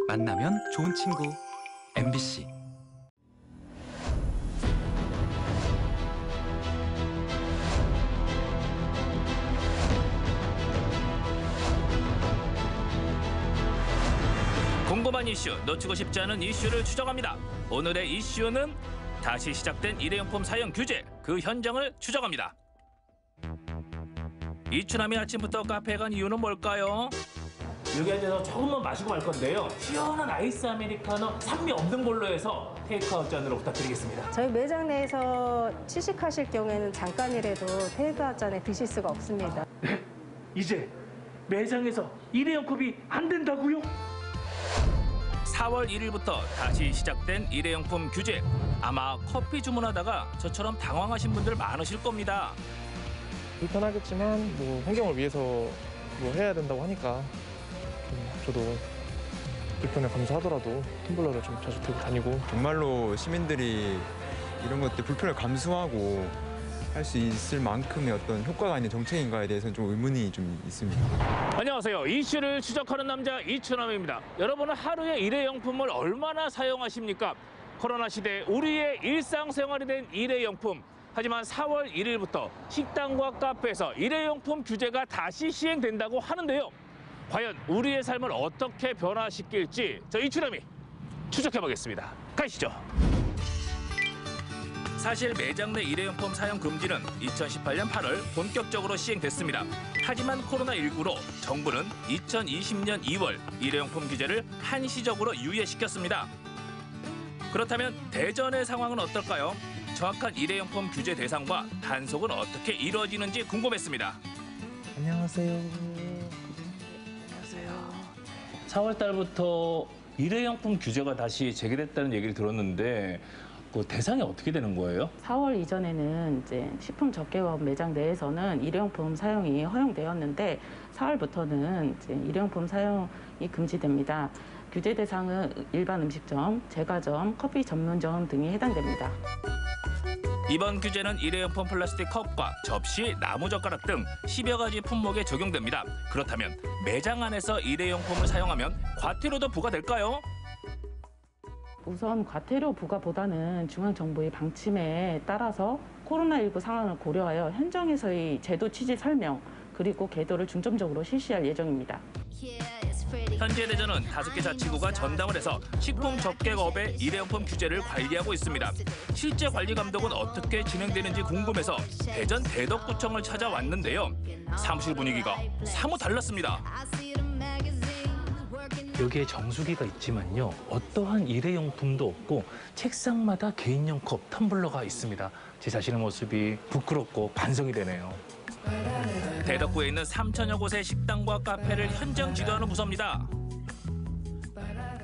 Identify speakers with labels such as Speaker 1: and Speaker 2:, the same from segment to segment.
Speaker 1: 만나면 좋은 친구 MBC.
Speaker 2: 궁금한 이슈, 놓치고 싶지 않은 이슈를 추적합니다. 오늘의 이슈는 다시 시작된 일회용품 사용 규제, 그 현장을 추적합니다. 이추남이 아침부터 카페에 간 이유는 뭘까요? 여기 앉아서 조금만 마시고 갈 건데요. 시원한 아이스 아메리카노 산미 없는 걸로 해서 테이크아웃 잔으로 부탁드리겠습니다.
Speaker 3: 저희 매장 내에서 취식하실 경우에는 잠깐이라도 테이크아웃 잔에 드실 수가 없습니다.
Speaker 2: 이제 매장에서 일회용 컵이 안 된다고요? 4월 1일부터 다시 시작된 일회용품 규제. 아마 커피 주문하다가 저처럼 당황하신 분들 많으실 겁니다.
Speaker 4: 불편하겠지만 뭐 환경을 위해서 뭐 해야 된다고 하니까 저도 불편을 감수하더라도 텀블러를 좀 자주 들고 다니고.
Speaker 5: 정말로 시민들이 이런 것들 불편을 감수하고 할 수 있을 만큼의 어떤 효과가 있는 정책인가에 대해서는 좀 의문이 좀 있습니다.
Speaker 2: 안녕하세요. 이슈를 추적하는 남자 이추남입니다. 여러분은 하루에 일회용품을 얼마나 사용하십니까? 코로나 시대 우리의 일상생활이 된 일회용품. 하지만 4월 1일부터 식당과 카페에서 일회용품 규제가 다시 시행된다고 하는데요. 과연 우리의 삶을 어떻게 변화시킬지 저 이추남이 추적해보겠습니다. 가시죠. 사실 매장 내 일회용품 사용 금지는 2018년 8월 본격적으로 시행됐습니다. 하지만 코로나19로 정부는 2020년 2월 일회용품 규제를 한시적으로 유예시켰습니다. 그렇다면 대전의 상황은 어떨까요? 정확한 일회용품 규제 대상과 단속은 어떻게 이루어지는지 궁금했습니다.
Speaker 4: 안녕하세요.
Speaker 2: 안녕하세요. 4월 달부터 일회용품 규제가 다시 재개됐다는 얘기를 들었는데 그 대상이 어떻게 되는 거예요?
Speaker 6: 4월 이전에는 이제 식품 접객업 매장 내에서는 일회용품 사용이 허용되었는데 4월부터는 이제 일회용품 사용이 금지됩니다. 규제 대상은 일반 음식점, 제과점, 커피 전문점 등이 해당됩니다.
Speaker 2: 이번 규제는 일회용품 플라스틱 컵과 접시, 나무젓가락 등 10여 가지 품목에 적용됩니다. 그렇다면 매장 안에서 일회용품을 사용하면 과태료도 부과될까요?
Speaker 6: 우선 과태료 부과보다는 중앙정부의 방침에 따라서 코로나19 상황을 고려하여 현장에서의 제도 취지 설명 그리고 계도를 중점적으로 실시할 예정입니다.
Speaker 2: 현재 대전은 5개 자치구가 전담을 해서 식품 접객업의 일회용품 규제를 관리하고 있습니다. 실제 관리 감독은 어떻게 진행되는지 궁금해서 대전 대덕구청을 찾아왔는데요. 사무실 분위기가 사뭇 달랐습니다. 여기에 정수기가 있지만요. 어떠한 일회용품도 없고 책상마다 개인용 컵, 텀블러가 있습니다. 제 자신의 모습이 부끄럽고 반성이 되네요. 대덕구에 있는 3천여 곳의 식당과 카페를 현장 지도하는 부서입니다.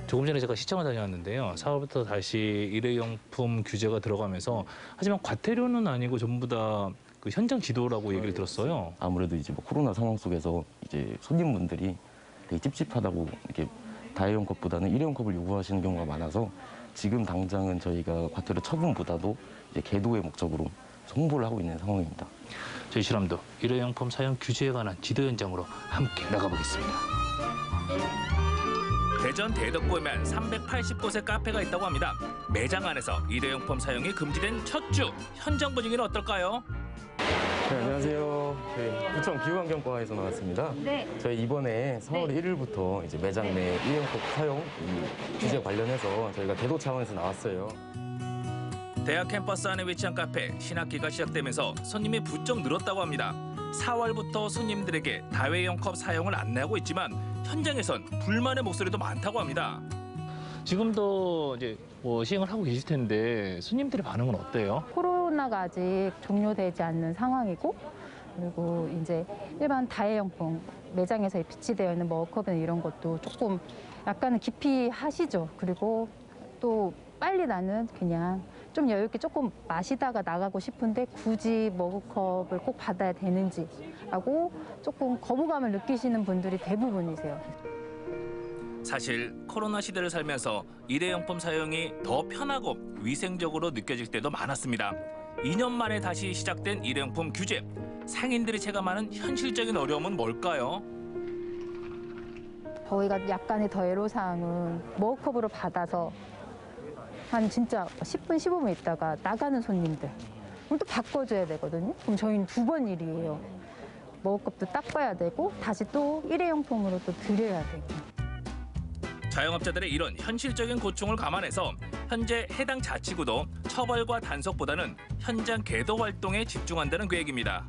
Speaker 2: 조금 전에 제가 시청을 다녀왔는데요. 4월부터 다시 일회용품 규제가 들어가면서 하지만 과태료는 아니고 전부 다 그 현장 지도라고 얘기를 들었어요.
Speaker 7: 아무래도 이제 뭐 코로나 상황 속에서 이제 손님분들이 되게 찝찝하다고 이렇게 다회용 컵보다는 일회용 컵을 요구하시는 경우가 많아서 지금 당장은 저희가 과태료 처분보다도 이제 계도의 목적으로 홍보를 하고 있는 상황입니다.
Speaker 2: 저희 실험도 일회용품 사용 규제에 관한 지도 현장으로 함께 나가보겠습니다. 대전 대덕구에만 380곳의 카페가 있다고 합니다. 매장 안에서 일회용품 사용이 금지된 첫 주, 현장 분위기는 어떨까요?
Speaker 7: 네, 안녕하세요. 저희 구청 기후환경과에서 나왔습니다.
Speaker 3: 네.
Speaker 7: 저희 이번에 4월 1일부터 이제 매장 내 일회용 컵 사용 규제 관련해서 저희가 계도 차원에서 나왔어요.
Speaker 2: 대학 캠퍼스 안에 위치한 카페, 신학기가 시작되면서 손님이 부쩍 늘었다고 합니다. 4월부터 손님들에게 다회용 컵 사용을 안내하고 있지만 현장에선 불만의 목소리도 많다고 합니다. 지금도 이제 뭐 시행을 하고 계실 텐데 손님들의 반응은 어때요?
Speaker 8: 코로나가 아직 종료되지 않는 상황이고 그리고 이제 일반 다회용품 매장에서 비치되어 있는 머그컵이나 이런 것도 조금 약간은 기피하시죠. 그리고 또 빨리 나는 그냥 좀 여유 있게 조금 마시다가 나가고 싶은데 굳이 머그컵을 꼭 받아야 되는지라고 조금 거부감을 느끼시는 분들이 대부분이세요.
Speaker 2: 사실 코로나 시대를 살면서 일회용품 사용이 더 편하고 위생적으로 느껴질 때도 많았습니다. 2년 만에 다시 시작된 일회용품 규제. 상인들이 체감하는 현실적인 어려움은 뭘까요?
Speaker 8: 저희가 약간의 더 애로사항은 머그컵으로 받아서 한 진짜 10분, 15분 있다가 나가는 손님들. 그럼 또 바꿔줘야 되거든요. 그럼 저희는 2번 일이에요. 머그컵도 닦아야 되고 다시 또 일회용품으로 또 드려야 되고.
Speaker 2: 자영업자들의 이런 현실적인 고충을 감안해서 현재 해당 자치구도 처벌과 단속보다는 현장 계도 활동에 집중한다는 계획입니다.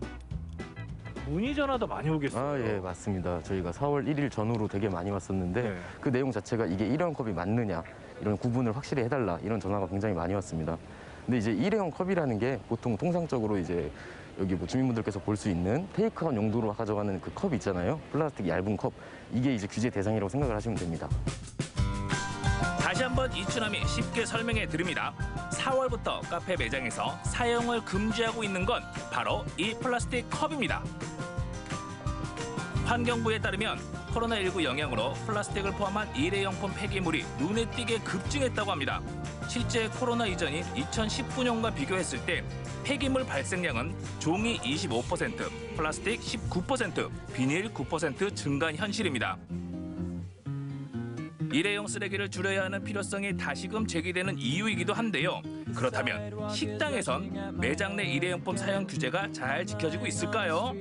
Speaker 2: 문의 전화도 많이 오겠어요.
Speaker 7: 아, 예, 맞습니다. 저희가 4월 1일 전후로 되게 많이 왔었는데
Speaker 2: 네.
Speaker 7: 그 내용 자체가 이게 일회용 컵이 맞느냐 이런 구분을 확실히 해달라 이런 전화가 굉장히 많이 왔습니다. 근데 이제 일회용 컵이라는 게 보통 통상적으로 이제 여기 뭐 주민분들께서 볼 수 있는 테이크아웃 용도로 가져가는 그 컵 있잖아요. 플라스틱 얇은 컵. 이게 이제 규제 대상이라고 생각을 하시면 됩니다.
Speaker 2: 다시 한번 이춘함이 쉽게 설명해 드립니다. 4월부터 카페 매장에서 사용을 금지하고 있는 건 바로 이 플라스틱 컵입니다. 환경부에 따르면 코로나19 영향으로 플라스틱을 포함한 일회용품 폐기물이 눈에 띄게 급증했다고 합니다. 실제 코로나 이전인 2019년과 비교했을 때 폐기물 발생량은 종이 25%, 플라스틱 19%, 비닐 9% 증가한 현실입니다. 일회용 쓰레기를 줄여야 하는 필요성이 다시금 제기되는 이유이기도 한데요. 그렇다면 식당에선 매장 내 일회용품 사용 규제가 잘 지켜지고 있을까요?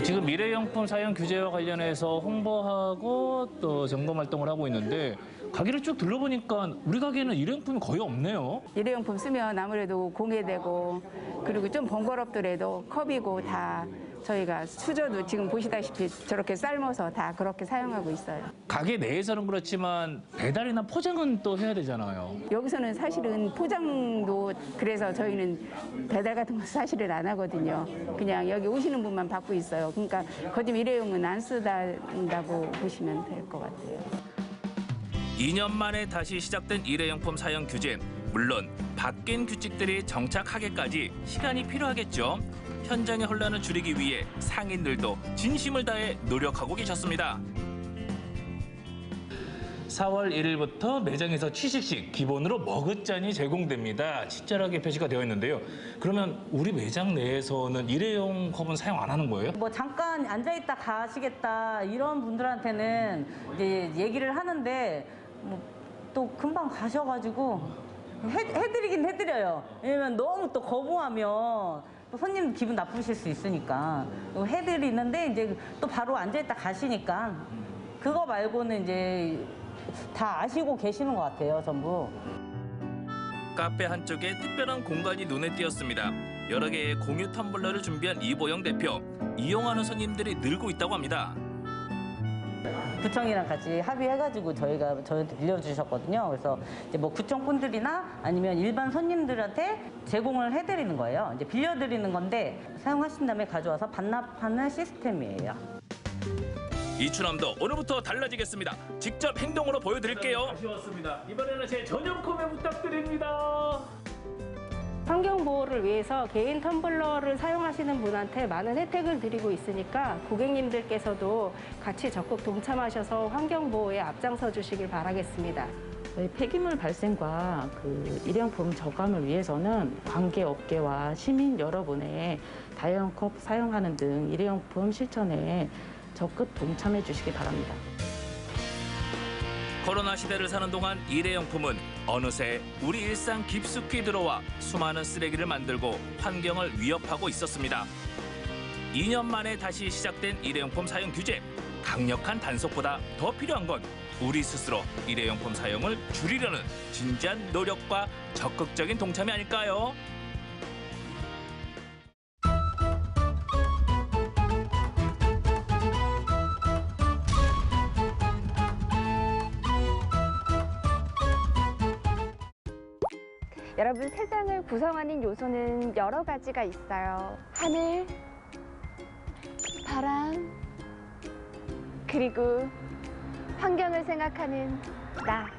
Speaker 2: 지금 일회용품 사용 규제와 관련해서 홍보하고 또 점검 활동을 하고 있는데 가게를 쭉 둘러보니까 우리 가게는 일회용품이 거의 없네요.
Speaker 9: 일회용품 쓰면 아무래도 공해되고 그리고 좀 번거롭더라도 컵이고 다 저희가 수저도 지금 보시다시피 저렇게 삶아서 다 그렇게 사용하고 있어요.
Speaker 2: 가게 내에서는 그렇지만 배달이나 포장은 또 해야 되잖아요.
Speaker 9: 여기서는 사실은 포장도 그래서 저희는 배달 같은 거 사실은 안 하거든요. 그냥 여기 오시는 분만 받고 있어요. 그러니까 거짓 일회용은 안 쓰다고 보시면 될 것 같아요.
Speaker 2: 2년 만에 다시 시작된 일회용품 사용 규제. 물론 바뀐 규칙들이 정착하기까지 시간이 필요하겠죠. 현장의 혼란을 줄이기 위해 상인들도 진심을 다해 노력하고 계셨습니다. 4월 1일부터 매장에서 취식식 기본으로 머그잔이 제공됩니다. 친절하게 표시가 되어 있는데요. 그러면 우리 매장 내에서는 일회용 컵은 사용 안 하는 거예요?
Speaker 10: 뭐 잠깐 앉아있다 가시겠다 이런 분들한테는 이제 얘기를 하는데 뭐 또 금방 가셔가지고 해드리긴 해드려요. 왜냐면 너무 또 거부하면 또 손님 기분 나쁘실 수 있으니까 해드리는데 이제 또 바로 앉아있다 가시니까 그거 말고는 이제 다 아시고 계시는 것 같아요, 전부.
Speaker 2: 카페 한쪽에 특별한 공간이 눈에 띄었습니다. 여러 개의 공유 텀블러를 준비한 이보영 대표. 이용하는 손님들이 늘고 있다고 합니다.
Speaker 10: 구청이랑 같이 합의해가지고 저희한테 빌려주셨거든요. 그래서 이제 뭐 구청 분들이나 아니면 일반 손님들한테 제공을 해드리는 거예요. 이제 빌려드리는 건데 사용하신 다음에 가져와서 반납하는 시스템이에요.
Speaker 2: 이춘함도 오늘부터 달라지겠습니다. 직접 행동으로 보여드릴게요. 아쉬웠습니다. 이번에는 제 전용 컵에 부탁드립니다.
Speaker 3: 환경보호를 위해서 개인 텀블러를 사용하시는 분한테 많은 혜택을 드리고 있으니까 고객님들께서도 같이 적극 동참하셔서 환경보호에 앞장서 주시길 바라겠습니다.
Speaker 6: 저희 폐기물 발생과 그 일회용품 저감을 위해서는 관계업계와 시민 여러분의 다회용 컵 사용하는 등 일회용품 실천에 적극 동참해 주시기 바랍니다.
Speaker 2: 코로나 시대를 사는 동안 일회용품은 어느새 우리 일상 깊숙이 들어와 수많은 쓰레기를 만들고 환경을 위협하고 있었습니다. 2년 만에 다시 시작된 일회용품 사용 규제. 강력한 단속보다 더 필요한 건 우리 스스로 일회용품 사용을 줄이려는 진지한 노력과 적극적인 동참이 아닐까요?
Speaker 11: 여러분, 세상을 구성하는 요소는 여러 가지가 있어요. 하늘, 바람, 그리고 환경을 생각하는 나.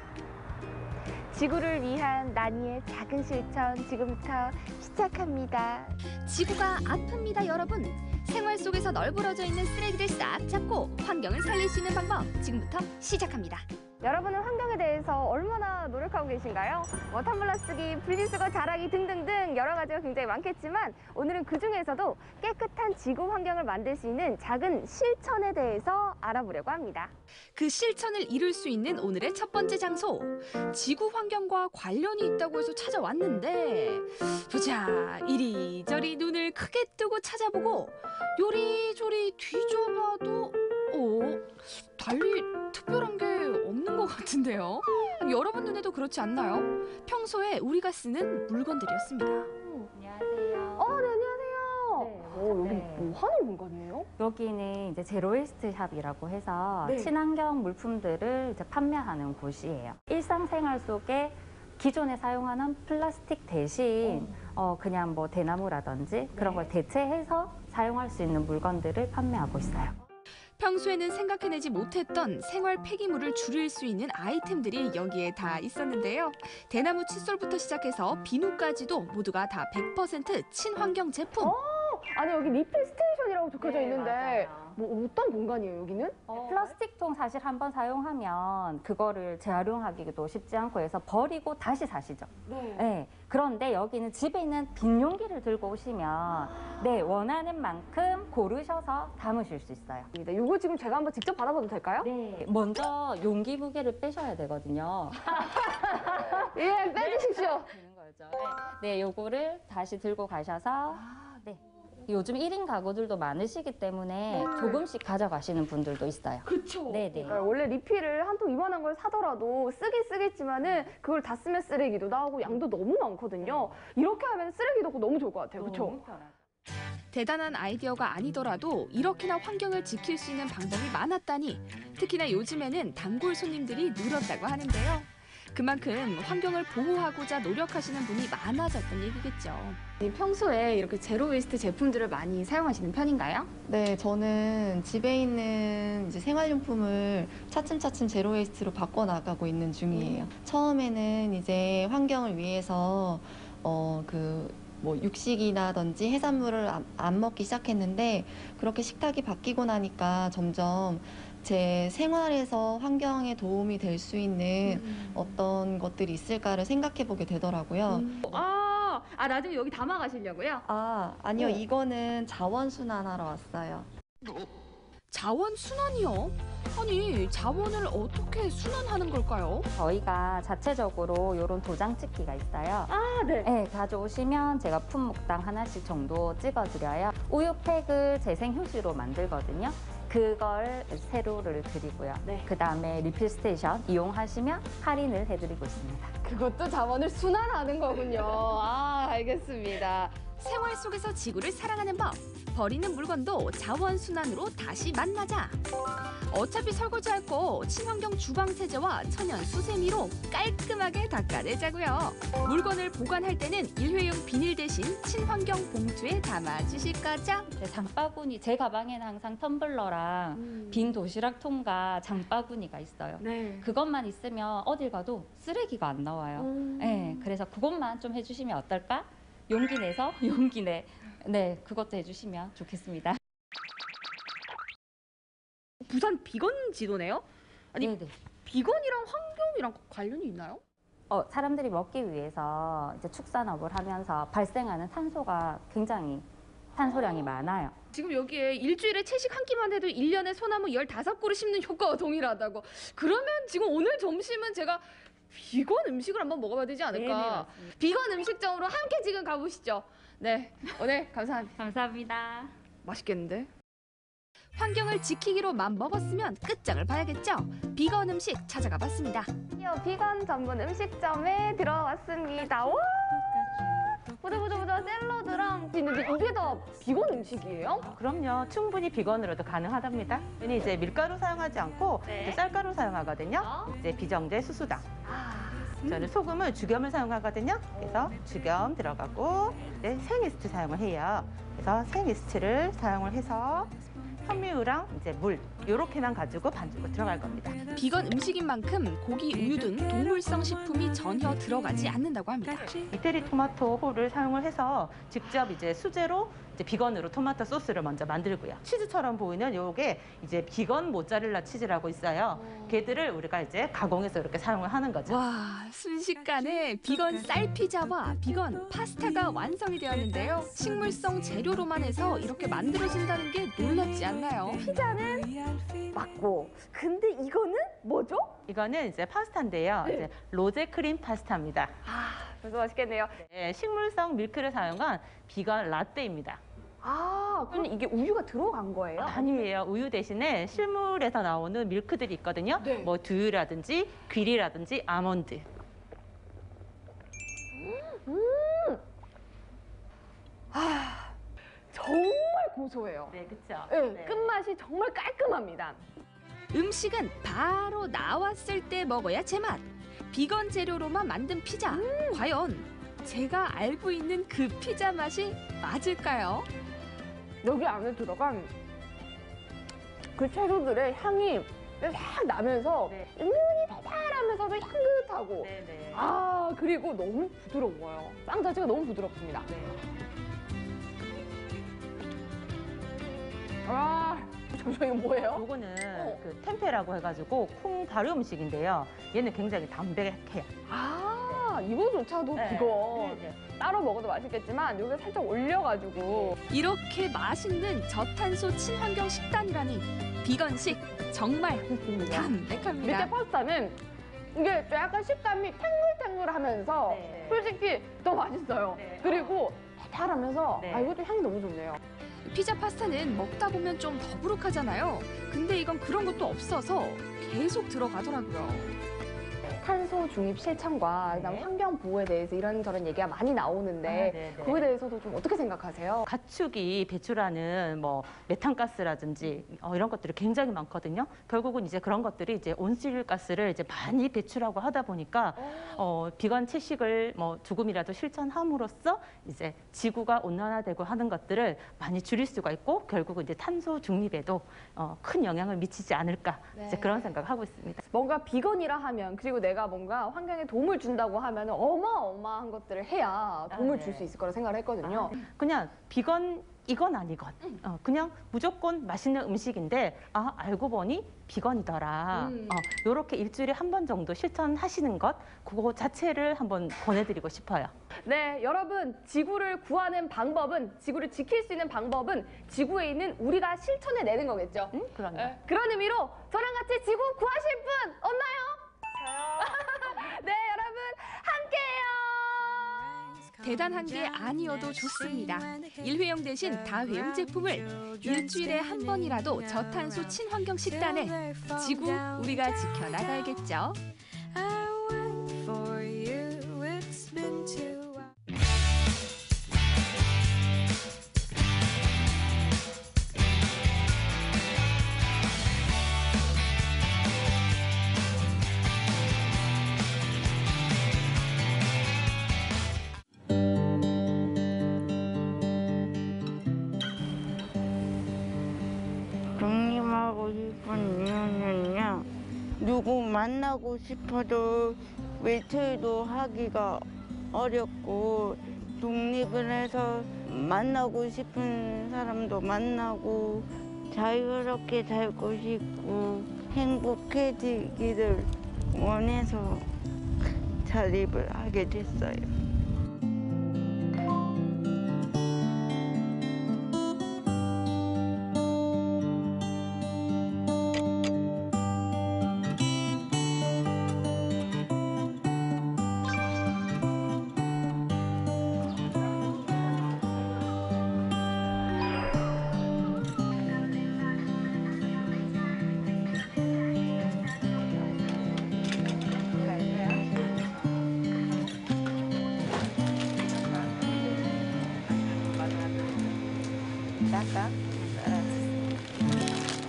Speaker 11: 지구를 위한 나니의 작은 실천 지금부터 시작합니다.
Speaker 12: 지구가 아픕니다, 여러분. 생활 속에서 널브러져 있는 쓰레기를 싹 잡고 환경을 살릴 수 있는 방법 지금부터 시작합니다.
Speaker 11: 여러분은 환경에 대해서 얼마나 노력하고 계신가요? 텀블러 쓰기, 분리수거 잘하기 등등등 여러 가지가 굉장히 많겠지만 오늘은 그중에서도 깨끗한 지구 환경을 만들 수 있는 작은 실천에 대해서 알아보려고 합니다.
Speaker 13: 그 실천을 이룰 수 있는 오늘의 첫 번째 장소. 지구 환경과 관련이 있다고 해서 찾아왔는데 보자, 이리저리 눈을 크게 뜨고 찾아보고 요리조리 뒤져봐도 달리 특별한 게 없는 것 같은데요. 여러분 눈에도 그렇지 않나요? 평소에 우리가 쓰는 물건들이었습니다.
Speaker 11: 안녕하세요.
Speaker 14: 네, 안녕하세요. 여기
Speaker 11: 네.
Speaker 14: 뭐 하는 공간이에요?
Speaker 15: 여기는 이제 제로웨이스트 샵이라고 해서
Speaker 14: 네.
Speaker 15: 친환경 물품들을 이제 판매하는 곳이에요. 일상생활 속에 기존에 사용하는 플라스틱 대신 그냥 뭐 대나무라든지 그런 걸 대체해서 사용할 수 있는 물건들을 판매하고 있어요.
Speaker 13: 평소에는 생각해내지 못했던 생활 폐기물을 줄일 수 있는 아이템들이 여기에 다 있었는데요. 대나무 칫솔부터 시작해서 비누까지도 모두가 다 100% 친환경 제품.
Speaker 14: 아니 여기 리필 스테이션이라고 적혀져
Speaker 15: 네,
Speaker 14: 있는데
Speaker 15: 맞아요.
Speaker 14: 뭐 어떤 공간이에요 여기는?
Speaker 15: 플라스틱 통 사실 한번 사용하면 그거를 재활용하기도 쉽지 않고 해서 버리고 다시 사시죠. 네. 그런데 여기는 집에 있는 빈 용기를 들고 오시면 네, 원하는 만큼 고르셔서 담으실 수 있어요.
Speaker 14: 이거 지금 제가 한번 직접 받아봐도 될까요?
Speaker 15: 네. 먼저 용기 무게를 빼셔야 되거든요.
Speaker 14: 예, 빼주십시오.
Speaker 15: 되는 거죠. 네, 요거를 다시 들고 가셔서 네. 요즘 1인 가구들도 많으시기 때문에 조금씩 가져가시는 분들도 있어요.
Speaker 14: 그렇죠.
Speaker 15: 네네.
Speaker 14: 그러니까 원래 리필을 한 통 이만한 걸 사더라도 쓰긴 쓰겠지만은 그걸 다 쓰면 쓰레기도 나오고 양도 너무 많거든요. 이렇게 하면 쓰레기도 없고 너무 좋을 것 같아요. 그렇죠?
Speaker 13: 대단한 아이디어가 아니더라도 이렇게나 환경을 지킬 수 있는 방법이 많았다니 특히나 요즘에는 단골 손님들이 늘었다고 하는데요. 그만큼 환경을 보호하고자 노력하시는 분이 많아졌던 얘기겠죠.
Speaker 14: 평소에 이렇게 제로 웨이스트 제품들을 많이 사용하시는 편인가요?
Speaker 16: 네, 저는 집에 있는 이제 생활용품을 차츰차츰 제로 웨이스트로 바꿔 나가고 있는 중이에요. 처음에는 이제 환경을 위해서 뭐 육식이라든지 해산물을 안 먹기 시작했는데 그렇게 식탁이 바뀌고 나니까 점점 제 생활에서 환경에 도움이 될 수 있는 어떤 것들이 있을까를 생각해 보게 되더라고요.
Speaker 14: 나중에 여기 담아 가시려고요?
Speaker 16: 아니요. 이거는 자원순환하러 왔어요.
Speaker 13: 자원순환이요? 아니, 자원을 어떻게 순환하는 걸까요?
Speaker 15: 저희가 자체적으로 이런 도장 찍기가 있어요. 네, 가져오시면 제가 품목당 하나씩 정도 찍어드려요. 우유팩을 재생휴지로 만들거든요. 그걸 세로를 드리고요. 그다음에 리필 스테이션 이용하시면 할인을 해드리고 있습니다.
Speaker 14: 그것도 자원을 순환하는 거군요. 알겠습니다.
Speaker 13: 생활 속에서 지구를 사랑하는 법. 버리는 물건도 자원순환으로 다시 만나자. 어차피 설거지할 거 친환경 주방 세제와 천연 수세미로 깔끔하게 닦아내자고요. 물건을 보관할 때는 일회용 비닐 대신 친환경 봉투에 담아주실 거죠?
Speaker 15: 장바구니, 제 가방에는 항상 텀블러랑 빈 도시락통과 장바구니가 있어요. 그것만 있으면 어딜 가도 쓰레기가 안 나와요. 네, 그래서 그것만 좀 해주시면 어떨까? 용기 내서 용기 내. 네, 그것도 해주시면 좋겠습니다.
Speaker 14: 부산 비건 지도네요? 아니,
Speaker 15: 네네.
Speaker 14: 비건이랑 환경이랑 관련이 있나요?
Speaker 15: 사람들이 먹기 위해서 이제 축산업을 하면서 발생하는 탄소가 굉장히 탄소량이 많아요.
Speaker 14: 지금 여기에 일주일에 채식 한 끼만 해도 1년에 소나무 15그루 심는 효과와 동일하다고. 그러면 지금 오늘 점심은 제가 비건 음식을 한번 먹어봐야 되지 않을까?
Speaker 15: 네네,
Speaker 14: 비건 음식점으로 함께 지금 가보시죠. 네, 오늘 감사합니다.
Speaker 15: 감사합니다.
Speaker 14: 맛있겠는데?
Speaker 13: 환경을 지키기로 맘먹었으면 끝장을 봐야겠죠. 비건 음식 찾아가 봤습니다.
Speaker 11: 비건 전문 음식점에 들어왔습니다. 와! 보자 샐러드랑
Speaker 14: 있는데 이게 다 비건 음식이에요?
Speaker 6: 그럼요. 충분히 비건으로도 가능하답니다. 저는 이제 밀가루 사용하지 않고 이제 쌀가루 사용하거든요. 이제 비정제 수수당. 저는 소금을 죽염을 사용하거든요. 그래서 죽염 들어가고 생이스트 사용을 해요. 그래서 생이스트를 사용을 해서
Speaker 17: 현미우랑 이제 물 요렇게만 가지고 반죽을 들어갈 겁니다.
Speaker 13: 비건 음식인 만큼 고기, 우유 등 동물성 식품이 전혀 들어가지 않는다고 합니다.
Speaker 17: 이태리 토마토 홀을 사용을 해서 직접 이제 수제로 이제 비건으로 토마토 소스를 먼저 만들고요. 치즈처럼 보이는 요게 이제 비건 모짜렐라 치즈라고 있어요. 걔들을 우리가 이제 가공해서 이렇게 사용을 하는 거죠.
Speaker 13: 와, 순식간에 비건 쌀 피자와 비건 파스타가 완성이 되었는데요. 식물성 재료로만 해서 이렇게 만들어진다는 게 놀랍지 않나요?
Speaker 11: 피자는 맞고, 근데 이거는 뭐죠?
Speaker 17: 이거는 이제 파스타인데요.
Speaker 11: 네.
Speaker 17: 이제 로제 크림 파스타입니다.
Speaker 11: 벌써 맛있겠네요.
Speaker 17: 네, 식물성 밀크를 사용한 비건 라떼입니다.
Speaker 11: 그럼 이게 우유가 들어간 거예요?
Speaker 17: 아니에요. 우유 대신에 실물에서 나오는 밀크들이 있거든요. 뭐 두유라든지 귀리라든지 아몬드.
Speaker 11: 정말 고소해요.
Speaker 17: 네, 그렇죠.
Speaker 11: 네, 끝맛이 정말 깔끔합니다.
Speaker 13: 음식은 바로 나왔을 때 먹어야 제맛. 비건 재료로만 만든 피자. 과연 제가 알고 있는 그 피자 맛이 맞을까요?
Speaker 11: 여기 안에 들어간 그 채소들의 향이 싹 나면서 은근히 달달하면서도 향긋하고 그리고 너무 부드러워요. 빵 자체가 너무 부드럽습니다. 잠시만 이거 뭐예요?
Speaker 17: 요거는 그 템페라고 해가지고 콩 발효 음식인데요. 얘는 굉장히 담백해요.
Speaker 11: 이거조차도 비건. 따로 먹어도 맛있겠지만 여기 살짝 올려가지고
Speaker 13: 이렇게 맛있는 저탄소 친환경 식단이라니 비건식 정말 담백합니다.
Speaker 11: 밑에 파스타는 이게 약간 식감이 탱글탱글하면서 솔직히 더 맛있어요. 그리고 달달하면서 이것도 향이 너무 좋네요.
Speaker 13: 피자 파스타는 먹다 보면 좀 더부룩하잖아요. 근데 이건 그런 것도 없어서 계속 들어가더라고요.
Speaker 11: 탄소 중립 실천과 그다음 환경 보호에 대해서 이런저런 얘기가 많이 나오는데 그거에 대해서도 좀 어떻게 생각하세요?
Speaker 17: 가축이 배출하는 뭐 메탄가스라든지 이런 것들이 굉장히 많거든요. 결국은 이제 그런 것들이 이제 온실가스를 이제 많이 배출하고 하다 보니까 비건 채식을 뭐 조금이라도 실천함으로써 이제 지구가 온난화되고 하는 것들을 많이 줄일 수가 있고 결국은 이제 탄소 중립에도 큰 영향을 미치지 않을까 이제 그런 생각을 하고 있습니다.
Speaker 11: 뭔가 비건이라 하면 그리고 내가 뭔가 환경에 도움을 준다고 하면 어마어마한 것들을 해야 도움을 줄 수 있을 거라 생각을 했거든요.
Speaker 17: 그냥 비건 이건 아니건 그냥 무조건 맛있는 음식인데 알고 보니 비건이더라. 요렇게 일주일에 한 번 정도 실천하시는 것 그거 자체를 한번 권해드리고 싶어요.
Speaker 11: 네, 여러분 지구를 구하는 방법은 지구를 지킬 수 있는 방법은 지구에 있는 우리가 실천해내는 거겠죠.
Speaker 17: 그럼요.
Speaker 11: 그런 의미로 저랑 같이 지구 구하실 분 없나요? 네, 여러분 함께해요.
Speaker 13: 대단한 게 아니어도 좋습니다. 일회용 대신 다회용 제품을 일주일에 한 번이라도 저탄소 친환경 식단에 지구 우리가 지켜나가야겠죠.
Speaker 18: 독립하고 싶은 이유는요. 누구 만나고 싶어도 외출도 하기가 어렵고 독립을 해서 만나고 싶은 사람도 만나고 자유롭게 살고 싶고 행복해지기를 원해서 자립을 하게 됐어요.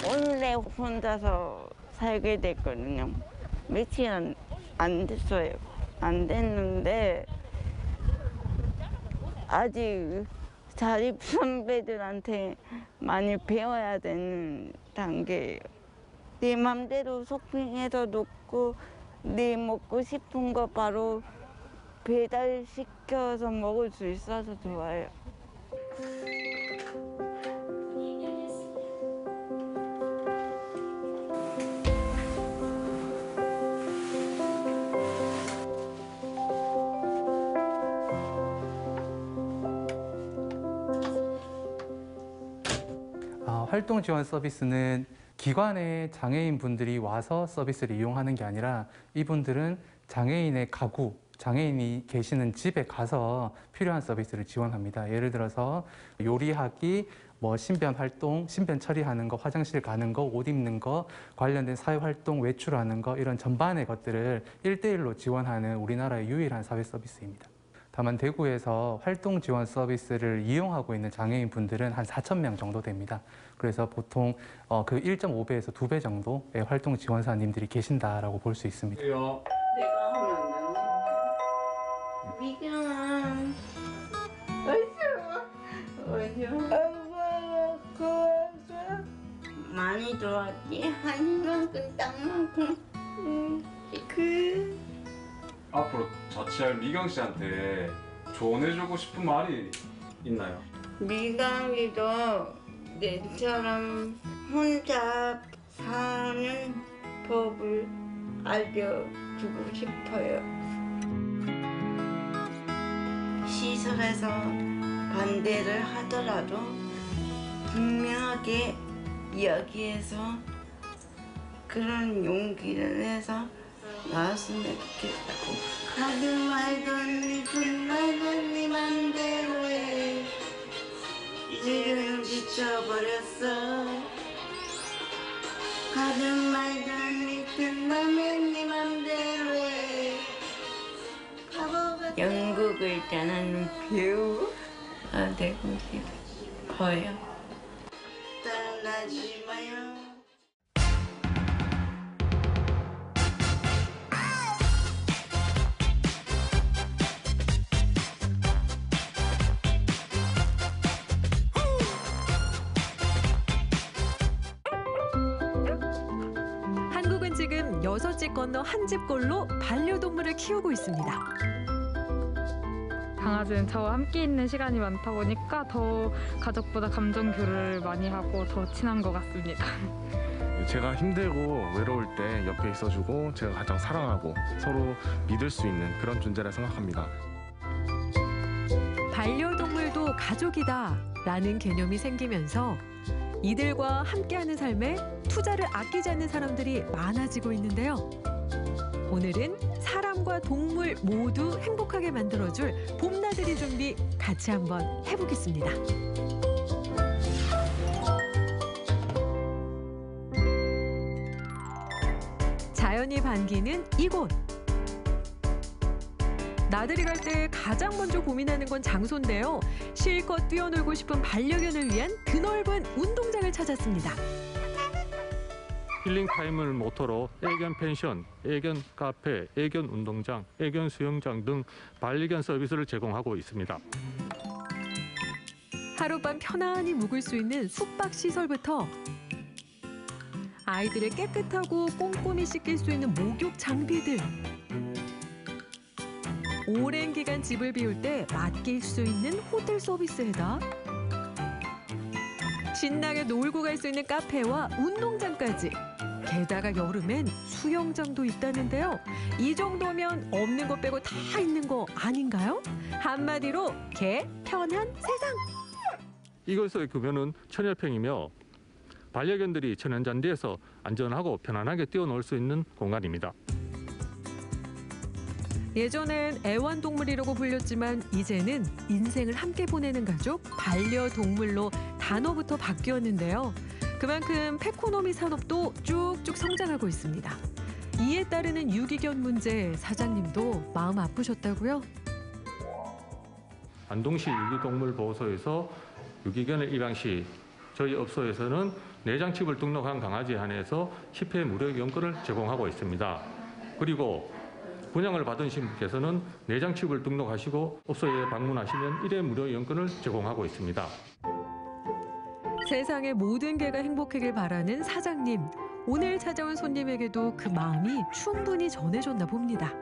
Speaker 18: 원래 혼자서 살게 됐거든요. 며칠 안 됐어요. 안 됐는데 아직 자립 선배들한테 많이 배워야 되는 단계예요. 내 맘대로 쇼핑해서 놓고 내 먹고 싶은 거 바로 배달시켜서 먹을 수 있어서 좋아요.
Speaker 19: 활동 지원 서비스는 기관의 장애인 분들이 와서 서비스를 이용하는 게 아니라 이분들은 장애인의 가구, 장애인이 계시는 집에 가서 필요한 서비스를 지원합니다. 예를 들어서 요리하기, 신변 활동, 신변 처리하는 거, 화장실 가는 거, 옷 입는 거, 관련된 사회활동, 외출하는 거 이런 전반의 것들을 1대1로 지원하는 우리나라의 유일한 사회 서비스입니다. 다만 대구에서 활동 지원 서비스를 이용하고 있는 장애인 분들은 한 4,000명 정도 됩니다. 그래서 보통 그 1.5배에서 2배 정도의 활동 지원사님들이 계신다라고 볼 수 있습니다.
Speaker 18: 내가 하면 미경아, 많이 좋았지? 한 만큼 땅만큼.
Speaker 20: 앞으로 자취할 미경 씨한테 조언해주고 싶은 말이 있나요?
Speaker 18: 미경이도 내처럼 혼자 사는 법을 알려주고 싶어요. 시설에서 반대를 하더라도 분명하게 이야기해서 그런 용기를 내서 나왔으면 좋겠다고. 가든 말든 니든 말든 니 맘대로 해. 지금 지쳐버렸어. 가든 말든 니든 말든 니 맘대로 해. 영국을 떠나는 배우가 되고 싶어요. 떠나지 마요.
Speaker 21: 한국은 지금 6집 건너 한 집꼴로 반려동물을 키우고 있습니다.
Speaker 22: 강아지는 저와 함께 있는 시간이 많다 보니까 더 가족보다 감정 교류를 많이 하고 더 친한 것 같습니다.
Speaker 4: 제가 힘들고 외로울 때 옆에 있어주고 제가 가장 사랑하고 서로 믿을 수 있는 그런 존재라 생각합니다.
Speaker 21: 반려동물도 가족이다 라는 개념이 생기면서 이들과 함께하는 삶에 투자를 아끼지 않는 사람들이 많아지고 있는데요. 오늘은 사람과 동물 모두 행복하게 만들어줄 봄나들이 준비 같이 한번 해보겠습니다. 자연이 반기는 이곳. 나들이 갈 때 가장 먼저 고민하는 건 장소인데요. 실컷 뛰어놀고 싶은 반려견을 위한 드넓은 운동장을 찾았습니다.
Speaker 23: 힐링 타임을 모토로 애견 펜션, 애견 카페, 애견 운동장, 애견 수영장 등 반려견 서비스를 제공하고 있습니다.
Speaker 21: 하룻밤 편안히 묵을 수 있는 숙박시설부터 아이들을 깨끗하고 꼼꼼히 씻길 수 있는 목욕 장비들, 오랜 기간 집을 비울 때 맡길 수 있는 호텔 서비스에다 신나게 놀고 갈 수 있는 카페와 운동장까지. 게다가 여름엔 수영장도 있다는데요. 이 정도면 없는 것 빼고 다 있는 거 아닌가요? 한마디로 개 편한 세상.
Speaker 23: 이곳의 규모는 1000여평이며 반려견들이 천연잔디에서 안전하고 편안하게 뛰어놀 수 있는 공간입니다.
Speaker 21: 예전엔 애완동물이라고 불렸지만 이제는 인생을 함께 보내는 가족, 반려동물로 단어부터 바뀌었는데요. 그만큼 페코노미 산업도 쭉쭉 성장하고 있습니다. 이에 따르는 유기견 문제, 사장님도 마음 아프셨다고요?
Speaker 23: 안동시 유기동물보호소에서 유기견을 입양 시 저희 업소에서는 내장칩을 등록한 강아지에 한해서 10회 무료 이용권을 제공하고 있습니다. 그리고 분양을 받으신 분께서는 내장 칩을 등록하시고 업소에 방문하시면 1회 무료 이용권을 제공하고 있습니다.
Speaker 21: 세상의 모든 개가 행복하길 바라는 사장님. 오늘 찾아온 손님에게도 그 마음이 충분히 전해졌나 봅니다.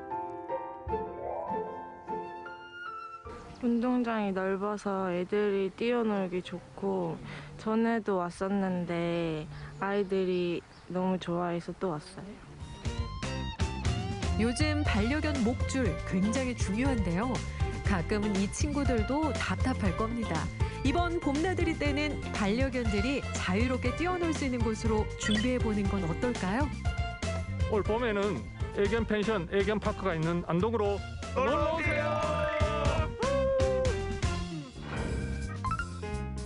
Speaker 1: 운동장이 넓어서 애들이 뛰어놀기 좋고 전에도 왔었는데 아이들이 너무 좋아해서 또 왔어요.
Speaker 21: 요즘 반려견 목줄 굉장히 중요한데요. 가끔은 이 친구들도 답답할 겁니다. 이번 봄나들이 때는 반려견들이 자유롭게 뛰어놀 수 있는 곳으로 준비해보는 건 어떨까요?
Speaker 23: 올 봄에는 애견 펜션, 애견 파크가 있는 안동으로 놀러오세요.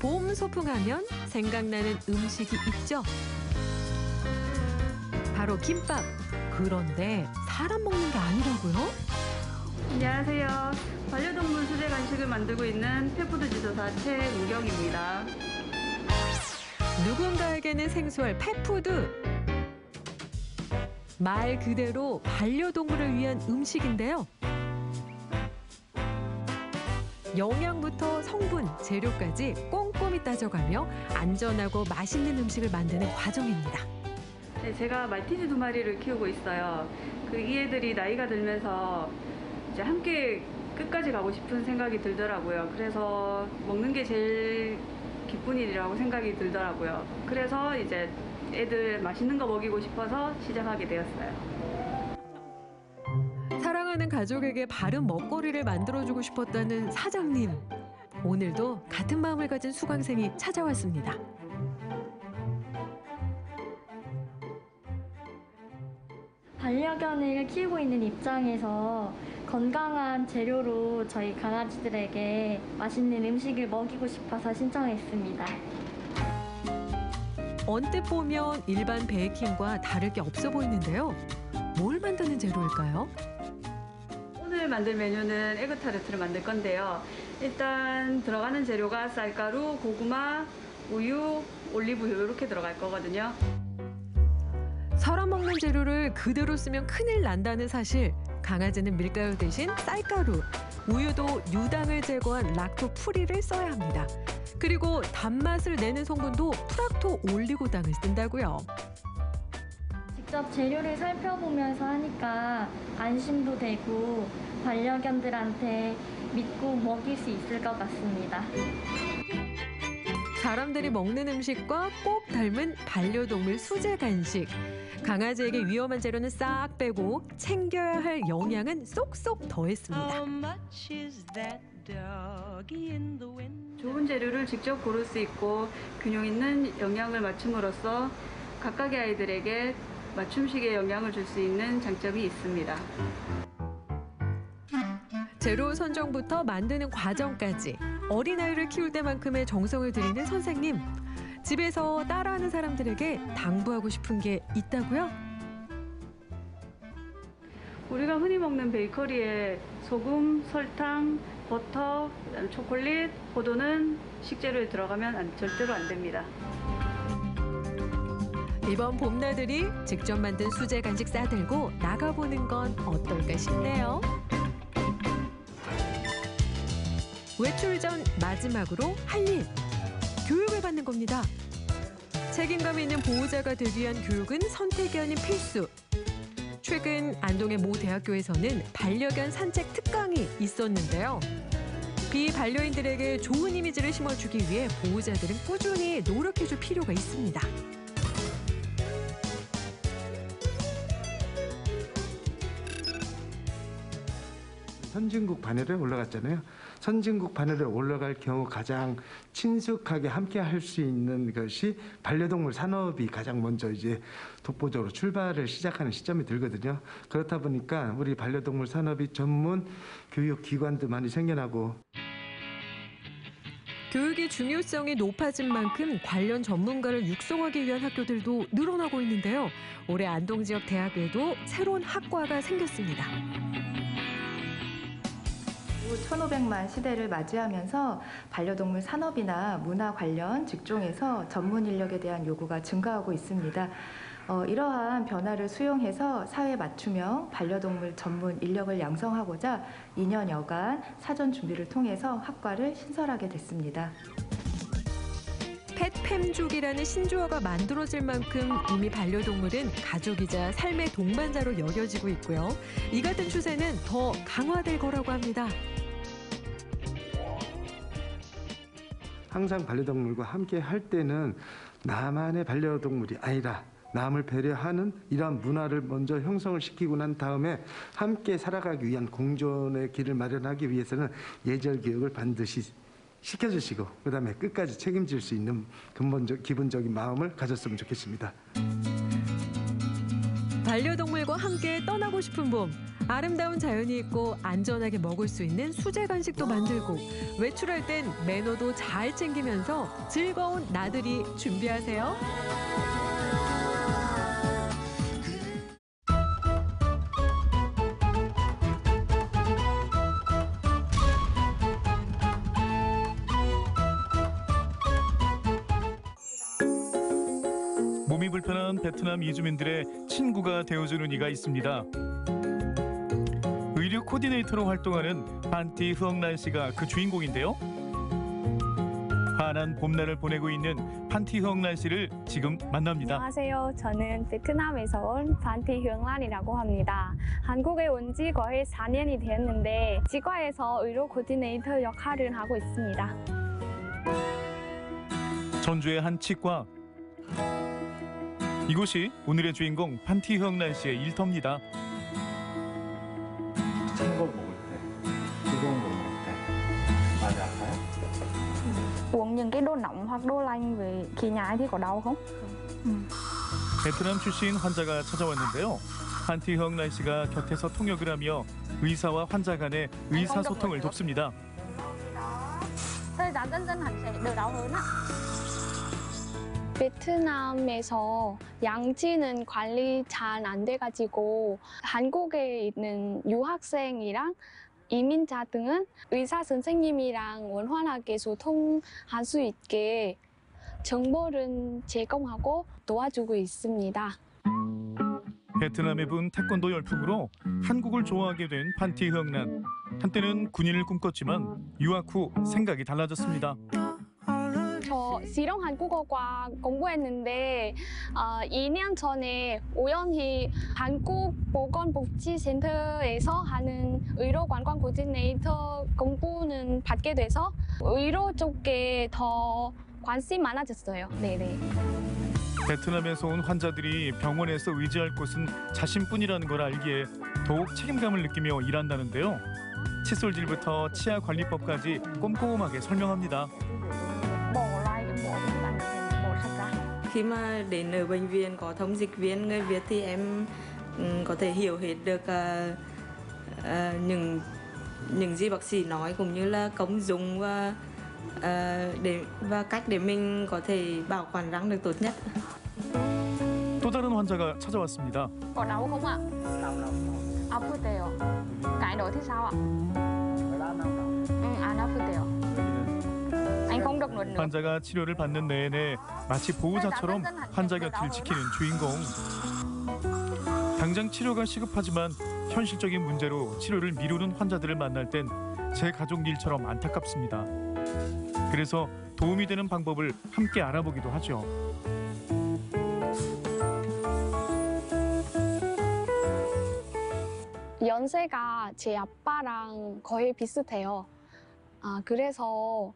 Speaker 21: 봄 소풍하면 생각나는 음식이 있죠. 바로 김밥. 그런데 사람 먹는 게 아니라고요?
Speaker 5: 안녕하세요. 반려동물 수제 간식을 만들고 있는 펫푸드 지도사 최은경입니다.
Speaker 21: 누군가에게는 생소할 펫푸드. 말 그대로 반려동물을 위한 음식인데요. 영양부터 성분, 재료까지 꼼꼼히 따져가며 안전하고 맛있는 음식을 만드는 과정입니다.
Speaker 5: 네, 제가 말티즈 2마리를 키우고 있어요. 이 애들이 나이가 들면서 이제 함께 끝까지 가고 싶은 생각이 들더라고요. 그래서 먹는 게 제일 기쁜 일이라고 생각이 들더라고요. 그래서 이제 애들 맛있는 거 먹이고 싶어서 시작하게 되었어요.
Speaker 21: 사랑하는 가족에게 바른 먹거리를 만들어주고 싶었다는 사장님. 오늘도 같은 마음을 가진 수강생이 찾아왔습니다.
Speaker 8: 반려견을 키우고 있는 입장에서 건강한 재료로 저희 강아지들에게 맛있는 음식을 먹이고 싶어서 신청했습니다.
Speaker 21: 언뜻 보면 일반 베이킹과 다를 게 없어 보이는데요. 뭘 만드는 재료일까요?
Speaker 5: 오늘 만들 메뉴는 에그타르트를 만들 건데요. 일단 들어가는 재료가 쌀가루, 고구마, 우유, 올리브유 이렇게 들어갈 거거든요.
Speaker 21: 사람 먹는 재료를 그대로 쓰면 큰일 난다는 사실. 강아지는 밀가루 대신 쌀가루, 우유도 유당을 제거한 락토 프리를 써야 합니다. 그리고 단맛을 내는 성분도 프락토 올리고당을 쓴다고요.
Speaker 8: 직접 재료를 살펴보면서 하니까 안심도 되고 반려견들한테 믿고 먹일 수 있을 것 같습니다.
Speaker 21: 사람들이 먹는 음식과 꼭 닮은 반려동물 수제 간식. 강아지에게 위험한 재료는 싹 빼고 챙겨야 할 영양은 쏙쏙 더했습니다.
Speaker 5: 좋은 재료를 직접 고를 수 있고 균형 있는 영양을 맞춤으로써 각각의 아이들에게 맞춤식의 영양을 줄 수 있는 장점이 있습니다.
Speaker 21: 재료 선정부터 만드는 과정까지 어린아이를 키울 때만큼의 정성을 들이는 선생님. 집에서 따라하는 사람들에게 당부하고 싶은 게 있다고요?
Speaker 5: 우리가 흔히 먹는 베이커리에 소금, 설탕, 버터, 초콜릿, 포도는 식재료에 들어가면 절대로 안 됩니다.
Speaker 21: 이번 봄나들이 직접 만든 수제 간식 싸들고 나가보는 건 어떨까 싶네요. 외출 전 마지막으로 할 일. 교육을 받는 겁니다. 책임감 있는 보호자가 되기 위한 교육은 선택이 아닌 필수. 최근 안동의 모 대학교에서는 반려견 산책 특강이 있었는데요. 비반려인들에게 좋은 이미지를 심어주기 위해 보호자들은 꾸준히 노력해줄 필요가 있습니다.
Speaker 24: 선진국 반열에 올라갔잖아요. 선진국 반열에 올라갈 경우 가장 친숙하게 함께 할 수 있는 것이 반려동물 산업이 가장 먼저 이제 독보적으로 출발을 시작하는 시점이 들거든요. 그렇다 보니까 우리 반려동물 산업이 전문 교육 기관도 많이 생겨나고
Speaker 21: 교육의 중요성이 높아진 만큼 관련 전문가를 육성하기 위한 학교들도 늘어나고 있는데요. 올해 안동 지역 대학에도 새로운 학과가 생겼습니다.
Speaker 25: 1500만 시대를 맞이하면서 반려동물 산업이나 문화 관련 직종에서 전문 인력에 대한 요구가 증가하고 있습니다. 이러한 변화를 수용해서 사회 맞춤형 반려동물 전문 인력을 양성하고자 2년여간 사전 준비를 통해서 학과를 신설하게 됐습니다.
Speaker 21: 펫팸족이라는 신조어가 만들어질 만큼 이미 반려동물은 가족이자 삶의 동반자로 여겨지고 있고요. 이 같은 추세는 더 강화될 거라고 합니다.
Speaker 24: 항상 반려동물과 함께 할 때는 나만의 반려동물이 아니라 남을 배려하는 이러한 문화를 먼저 형성을 시키고 난 다음에 함께 살아가기 위한 공존의 길을 마련하기 위해서는 예절 교육을 반드시 시켜주시고 그다음에 끝까지 책임질 수 있는 기본적인 마음을 가졌으면 좋겠습니다.
Speaker 21: 반려동물과 함께 떠나고 싶은 봄. 아름다운 자연이 있고 안전하게 먹을 수 있는 수제 간식도 만들고 외출할 땐 매너도 잘 챙기면서 즐거운 나들이 준비하세요.
Speaker 2: 몸이 불편한 베트남 이주민들의 친구가 되어주는 이가 있습니다. 의료 코디네이터로 활동하는 판티 흐엉란 씨가 그 주인공인데요. 환한 봄날을 보내고 있는 판티 흐엉란 씨를 지금 만납니다.
Speaker 3: 안녕하세요. 저는 베트남에서 온 판티 흐엉란이라고 합니다. 한국에 온 지 거의 4년이 되었는데 치과에서 의료 코디네이터 역할을 하고 있습니다.
Speaker 2: 전주의 한 치과. 이곳이 오늘의 주인공 판티 흐엉란 씨의 일터입니다.
Speaker 4: 찬 거 먹을 때, 뜨거운 거 먹을 때 많이 아파요?
Speaker 3: Uống những cái đồ nóng hoặc đồ lạnh với khi nhái thì có đau không?
Speaker 2: 베트남 출신 환자가 찾아왔는데요. 판티 흐엉란 씨가 곁에서 통역을 하며 의사와 환자 간의 의사소통을 돕습니다.
Speaker 3: thời gian dần dần hẳn sẽ đỡ đau hơn ạ. 베트남에서 양치는 관리 잘 안 돼가지고 한국에 있는 유학생이랑 이민자 등은 의사 선생님이랑 원활하게 소통할 수 있게 정보를 제공하고 도와주고 있습니다.
Speaker 2: 베트남에 분 태권도 열풍으로 한국을 좋아하게 된 판티 흐엉란. 한때는 군인을 꿈꿨지만 유학 후 생각이 달라졌습니다.
Speaker 3: 저 실용 한국어과 공부했는데 2년 전에 우연히 한국보건복지센터에서 하는 의료 관광 코디네이터 공부는 받게 돼서 의료 쪽에 더 관심이 많아졌어요. 네네.
Speaker 2: 베트남에서 온 환자들이 병원에서 의지할 곳은 자신뿐이라는 걸 알기에 더욱 책임감을 느끼며 일한다는데요. 칫솔질부터 치아관리법까지 꼼꼼하게 설명합니다.
Speaker 1: Khi mà đến ở bệnh viện có thông dịch viên người Việt thì em có thể hiểu hết được những gì bác sĩ nói cũng như là công dụng và cách để mình có thể bảo quản răng được tốt nhất.
Speaker 2: 또 다른 환자가 찾아왔습니다.
Speaker 3: Có đau không ạ? 아프대요. Cái đó thì sao ạ? 안 아프대요. Anh không được nuốt nước.
Speaker 2: 환자가 치료를 받는 내내 마치 보호자처럼 환자 곁을 지키는 주인공. 당장 치료가 시급하지만 현실적인 문제로 치료를 미루는 환자들을 만날 땐 제 가족 일처럼 안타깝습니다. 그래서 도움이 되는 방법을 함께 알아보기도 하죠.
Speaker 3: 연세가 제 아빠랑 거의 비슷해요. 그래서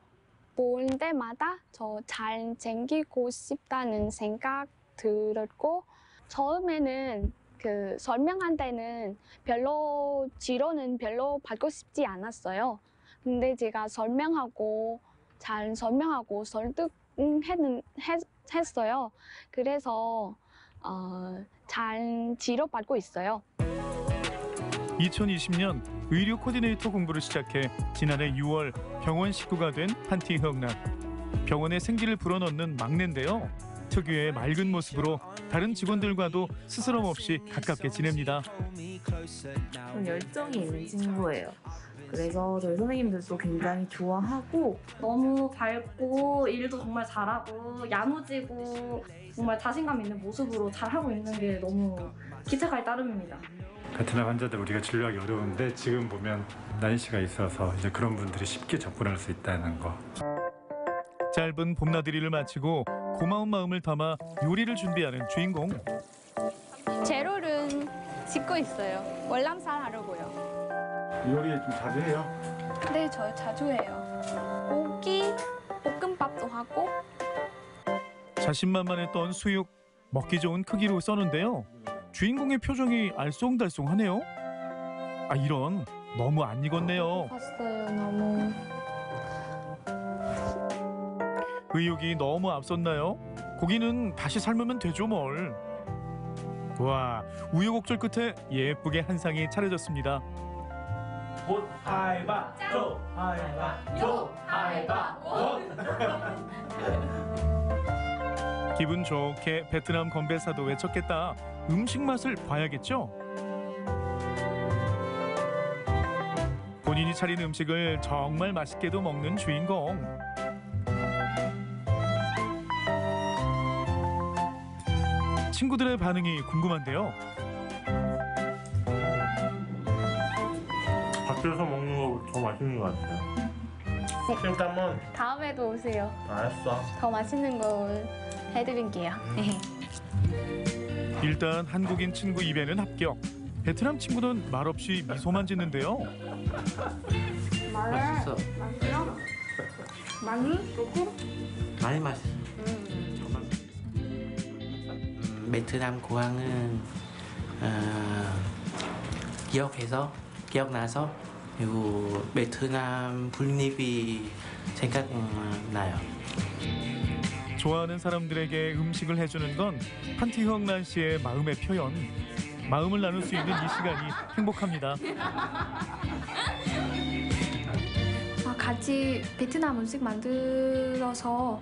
Speaker 3: 볼 때마다 저 잘 챙기고 싶다는 생각 들었고 처음에는 그 설명할 때는 별로 치료는 별로 받고 싶지 않았어요. 근데 제가 잘 설명하고 설득했어요. 그래서 잘 치료받고 있어요.
Speaker 2: 2020년 의료 코디네이터 공부를 시작해 지난해 6월 병원 식구가 된 판티 흐엉란. 병원에 생기를 불어넣는 막내인데요. 특유의 맑은 모습으로 다른 직원들과도 스스럼 없이 가깝게 지냅니다.
Speaker 7: 좀 열정이 있는 친구예요. 그래서 저희 선생님들도 굉장히 좋아하고
Speaker 8: 너무 밝고 일도 정말 잘하고 야무지고 정말 자신감 있는 모습으로 잘하고 있는 게 너무 기특할 따름입니다.
Speaker 9: 베트남 환자들 우리가 진료하기 어려운데 지금 보면 난시가 있어서 이제 그런 분들이 쉽게 접근할 수 있다는 거.
Speaker 2: 짧은 봄나들이를 마치고 고마운 마음을 담아 요리를 준비하는 주인공.
Speaker 3: 재료는 짓고 있어요. 월남살 하려고요.
Speaker 9: 요리 좀 자주 해요?
Speaker 3: 네, 저 자주 해요. 고기, 볶음밥도 하고.
Speaker 2: 자신만만했던 수육, 먹기 좋은 크기로 써는데요. 주인공의 표정이 알쏭달쏭하네요. 아, 이런, 너무 안 익었네요.
Speaker 3: 봤어요, 너무.
Speaker 2: 의욕이 너무 앞섰나요? 고기는 다시 삶으면 되죠 뭘. 와, 우여곡절 끝에 예쁘게 한 상이 차려졌습니다.
Speaker 10: 봇 하이바 조 하이바 조 하이바 봇.
Speaker 2: 기분 좋게 베트남 건배사도 외쳤겠다. 음식 맛을 봐야겠죠? 본인이 차린 음식을 정말 맛있게도 먹는 주인공. 친구들의 반응이 궁금한데요.
Speaker 10: 밖에서 먹는 거 더 맛있는 것 같아요. 일단은
Speaker 3: 다음에도 오세요.
Speaker 10: 알았어.
Speaker 3: 더 맛있는 거 해드릴게요.
Speaker 2: 일단 한국인 친구 입에는 합격. 베트남 친구는 말없이 미소만 짓는데요.
Speaker 10: 맛있어.
Speaker 3: 맛있어요? 많이? 조금?
Speaker 10: 많이 맛있어.
Speaker 12: 베트남 고향은 기억나서 그리고 베트남 분립이 생각나요.
Speaker 2: 좋아하는 사람들에게 음식을 해주는 건 판티형란 씨의 마음의 표현. 마음을 나눌 수 있는 이 시간이 행복합니다.
Speaker 3: 같이 베트남 음식 만들어서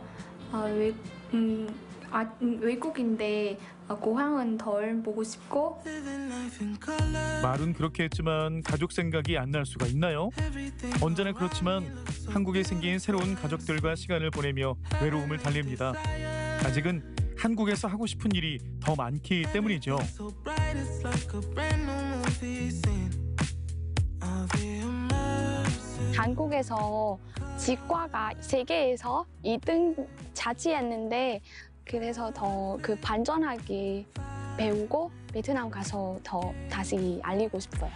Speaker 3: 외국인데 고향은 덜 보고 싶고.
Speaker 2: 말은 그렇게 했지만 가족 생각이 안 날 수가 있나요? 언제나 그렇지만 한국에 생긴 새로운 가족들과 시간을 보내며 외로움을 달랩니다. 아직은 한국에서 하고 싶은 일이 더 많기 때문이죠.
Speaker 3: 한국에서 치과가 세계에서 2등 차지했는데 그래서 더 그 반전하게 배우고 베트남 가서 더 다시 알리고 싶어요.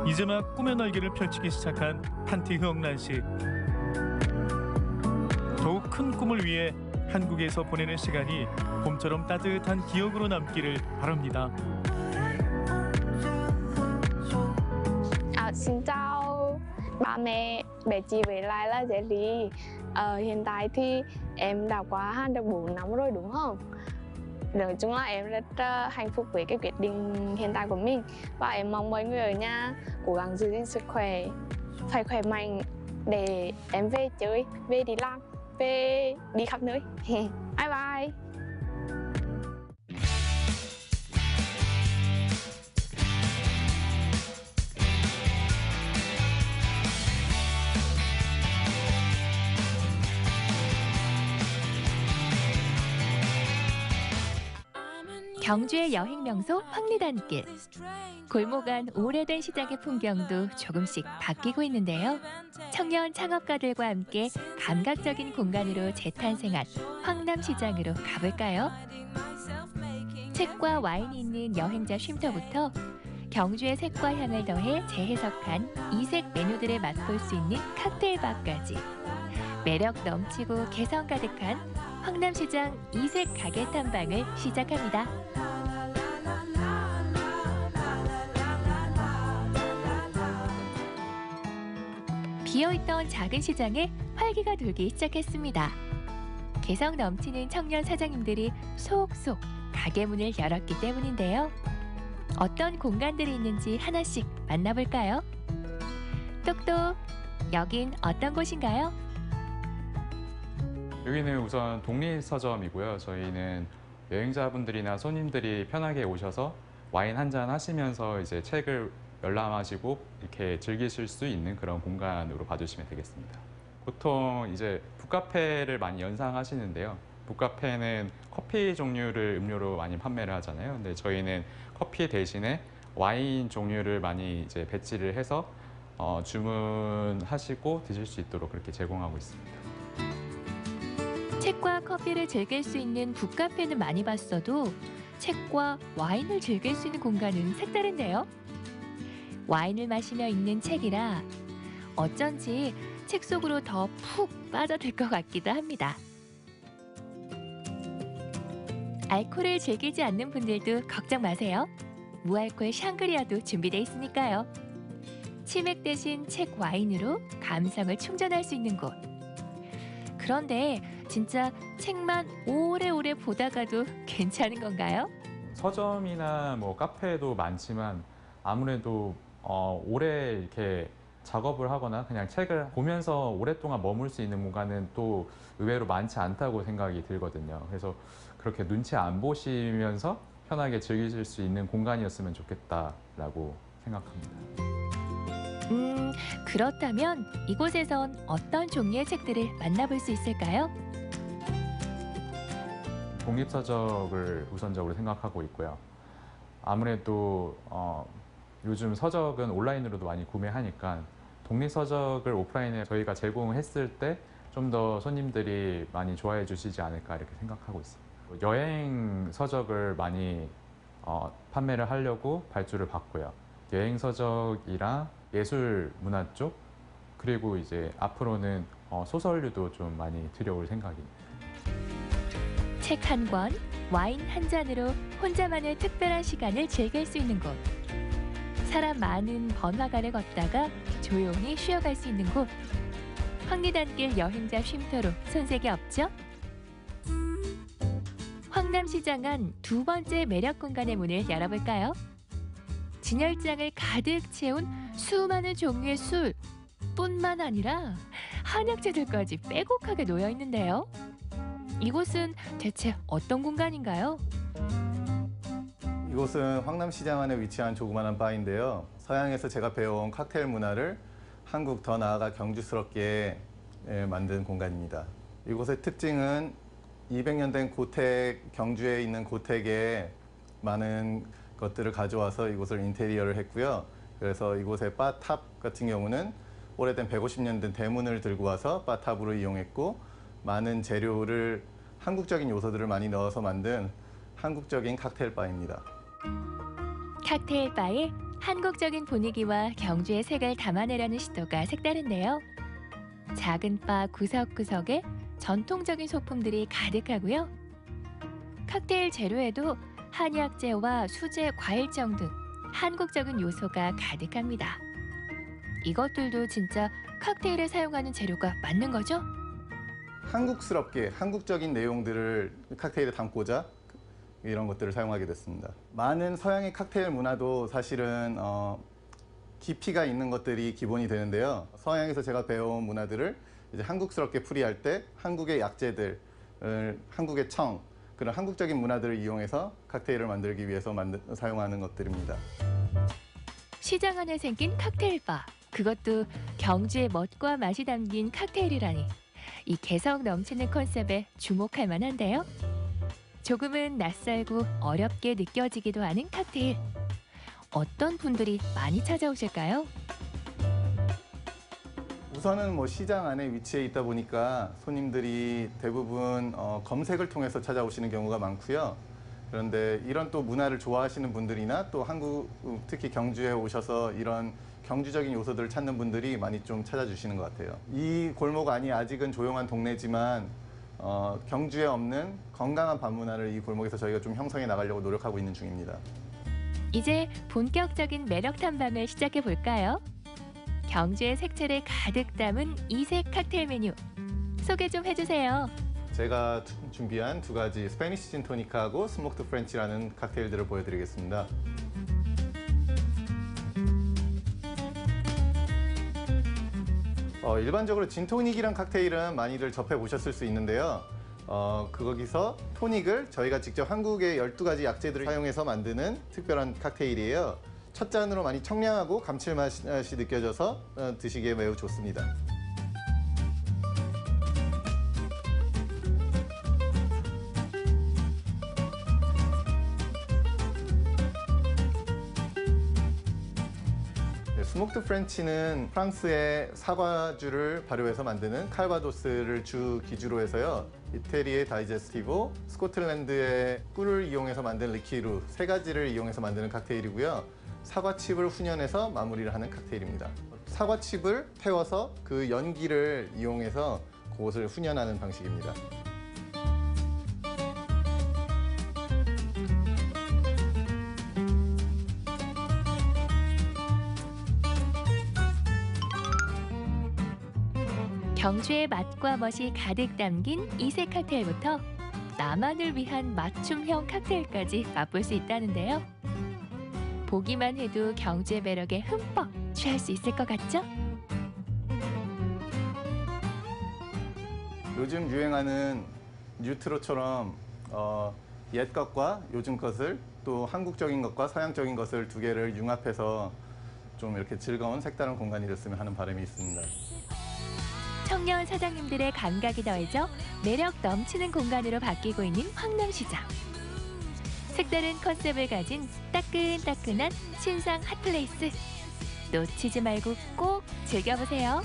Speaker 2: 이제 막 꿈의 날개를 펼치기 시작한 판티형란 씨. 더욱 큰 꿈을 위해 한국에서 보내는 시간이 봄처럼 따뜻한 기억으로 남기를 바랍니다.
Speaker 3: Xin chào ba mẹ chị về lại là Diệu Ly. Hiện tại thì em đã qua được 4 năm rồi đúng không? Nói chung là em rất hạnh phúc với cái quyết định hiện tại của mình. Và em mong mọi người ở nhà cố gắng giữ gìn sức khỏe, phải khỏe mạnh để em về chơi, về đi làm, về đi khắp nơi. Bye bye!
Speaker 16: 경주의 여행 명소 황리단길. 골목 안 오래된 시장의 풍경도 조금씩 바뀌고 있는데요. 청년 창업가들과 함께 감각적인 공간으로 재탄생한 황남시장으로 가볼까요? 책과 와인이 있는 여행자 쉼터부터 경주의 색과 향을 더해 재해석한 이색 메뉴들을 맛볼 수 있는 칵테일바까지 매력 넘치고 개성 가득한 황남시장 이색 가게 탐방을 시작합니다. 비어있던 작은 시장에 활기가 돌기 시작했습니다. 개성 넘치는 청년 사장님들이 속속 가게 문을 열었기 때문인데요. 어떤 공간들이 있는지 하나씩 만나볼까요? 똑똑, 여긴 어떤 곳인가요?
Speaker 26: 여기는 우선 독립서점이고요. 저희는 여행자분들이나 손님들이 편하게 오셔서 와인 한잔 하시면서 이제 책을 열람하시고 이렇게 즐기실 수 있는 그런 공간으로 봐주시면 되겠습니다. 보통 이제 북카페를 많이 연상하시는데요. 북카페는 커피 종류를 음료로 많이 판매를 하잖아요. 근데 저희는 커피 대신에 와인 종류를 많이 이제 배치를 해서 주문하시고 드실 수 있도록 그렇게 제공하고 있습니다.
Speaker 16: 책과 커피를 즐길 수 있는 북카페는 많이 봤어도 책과 와인을 즐길 수 있는 공간은 색다른데요. 와인을 마시며 읽는 책이라 어쩐지 책 속으로 더 푹 빠져들 것 같기도 합니다. 알코올을 즐기지 않는 분들도 걱정 마세요. 무알콜 샹그리아도 준비되어 있으니까요. 치맥 대신 책 와인으로 감성을 충전할 수 있는 곳. 그런데 진짜 책만 오래오래 보다가도 괜찮은 건가요?
Speaker 26: 서점이나 뭐 카페도 많지만 아무래도 오래 이렇게 작업을 하거나 그냥 책을 보면서 오랫동안 머물 수 있는 공간은 또 의외로 많지 않다고 생각이 들거든요. 그래서 그렇게 눈치 안 보시면서 편하게 즐기실 수 있는 공간이었으면 좋겠다라고 생각합니다.
Speaker 16: 그렇다면 이곳에선 어떤 종류의 책들을 만나볼 수 있을까요?
Speaker 26: 독립서적을 우선적으로 생각하고 있고요. 아무래도 요즘 서적은 온라인으로도 많이 구매하니까 독립서적을 오프라인에 저희가 제공했을 때 좀 더 손님들이 많이 좋아해 주시지 않을까 이렇게 생각하고 있습니다. 여행 서적을 많이 판매를 하려고 발주를 받고요. 여행 서적이랑 예술 문화 쪽 그리고 이제 앞으로는 소설류도 좀 많이 들여올 생각입니다.
Speaker 16: 책 한 권, 와인 한 잔으로 혼자만의 특별한 시간을 즐길 수 있는 곳. 사람 많은 번화가를 걷다가 조용히 쉬어갈 수 있는 곳. 황리단길 여행자 쉼터로 손색이 없죠? 황남시장 안 두 번째 매력 공간의 문을 열어볼까요? 진열장을 가득 채운 수많은 종류의 술 뿐만 아니라 한약재들까지 빼곡하게 놓여 있는데요. 이곳은 대체 어떤 공간인가요?
Speaker 6: 이곳은 황남시장 안에 위치한 조그마한 바인데요. 서양에서 제가 배워온 칵테일 문화를 한국 더 나아가 경주스럽게 만든 공간입니다. 이곳의 특징은 200년 된 고택, 경주에 있는 고택에 많은 것들을 가져와서 이곳을 인테리어를 했고요. 그래서 이곳의 바탑 같은 경우는 오래된 150년 된 대문을 들고 와서 바탑으로 이용했고 많은 재료를 한국적인 요소들을 많이 넣어서 만든 한국적인 칵테일 바입니다.
Speaker 16: 칵테일 바에 한국적인 분위기와 경주의 색을 담아내려는 시도가 색다른데요. 작은 바 구석구석에 전통적인 소품들이 가득하고요. 칵테일 재료에도 한약재와 수제, 과일청 등 한국적인 요소가 가득합니다. 이것들도 진짜 칵테일에 사용하는 재료가 맞는 거죠?
Speaker 6: 한국스럽게 한국적인 내용들을 칵테일에 담고자 이런 것들을 사용하게 됐습니다. 많은 서양의 칵테일 문화도 사실은 깊이가 있는 것들이 기본이 되는데요. 서양에서 제가 배워온 문화들을 이제 한국스럽게 풀이할 때 한국의 약재들, 한국의 청, 그런 한국적인 문화들을 이용해서 칵테일을 만들기 위해서 사용하는 것들입니다.
Speaker 16: 시장 안에 생긴 칵테일 바, 그것도 경주의 멋과 맛이 담긴 칵테일이라니 이 개성 넘치는 컨셉에 주목할 만한데요. 조금은 낯설고 어렵게 느껴지기도 하는 칵테일. 어떤 분들이 많이 찾아오실까요?
Speaker 6: 우선은 뭐 시장 안에 위치해 있다 보니까 손님들이 대부분 검색을 통해서 찾아오시는 경우가 많고요. 그런데 이런 또 문화를 좋아하시는 분들이나 또 한국, 특히 경주에 오셔서 이런 경주적인 요소들을 찾는 분들이 많이 좀 찾아주시는 것 같아요. 이 골목 안이 아직은 조용한 동네지만 경주에 없는 건강한 밤 문화를 이 골목에서 저희가 좀 형성해 나가려고 노력하고 있는 중입니다.
Speaker 16: 이제 본격적인 매력 탐방을 시작해 볼까요? 경주의 색채를 가득 담은 이색 칵테일 메뉴 소개 좀 해주세요.
Speaker 6: 제가 준비한 두 가지 스페니쉬 진 토닉하고 스모크드 프렌치라는 칵테일들을 보여드리겠습니다. 일반적으로 진토닉이란 칵테일은 많이들 접해보셨을 수 있는데요. 거기서 토닉을 저희가 직접 한국의 12가지 약재들을 사용해서 만드는 특별한 칵테일이에요. 첫 잔으로 많이 청량하고 감칠맛이 느껴져서 드시기에 매우 좋습니다. 스모크드 프렌치는 프랑스의 사과주를 발효해서 만드는 칼바도스를 주 기주로 해서요. 이태리의 다이제스티보, 스코틀랜드의 꿀을 이용해서 만든 리키루 세 가지를 이용해서 만드는 칵테일이고요. 사과칩을 훈연해서 마무리를 하는 칵테일입니다. 사과칩을 태워서 그 연기를 이용해서 그것을 훈연하는 방식입니다.
Speaker 16: 경주의 맛과 멋이 가득 담긴 이색 칵테일부터 나만을 위한 맞춤형 칵테일까지 맛볼 수 있다는데요. 보기만 해도 경주의 매력에 흠뻑 취할 수 있을 것 같죠?
Speaker 6: 요즘 유행하는 뉴트로처럼 옛 것과 요즘 것을 또 한국적인 것과 서양적인 것을 두 개를 융합해서 좀 이렇게 즐거운 색다른 공간이 됐으면 하는 바람이 있습니다.
Speaker 16: 청년 사장님들의 감각이 더해져 매력 넘치는 공간으로 바뀌고 있는 황남시장. 색다른 컨셉을 가진 따끈따끈한 신상 핫플레이스. 놓치지 말고 꼭 즐겨보세요.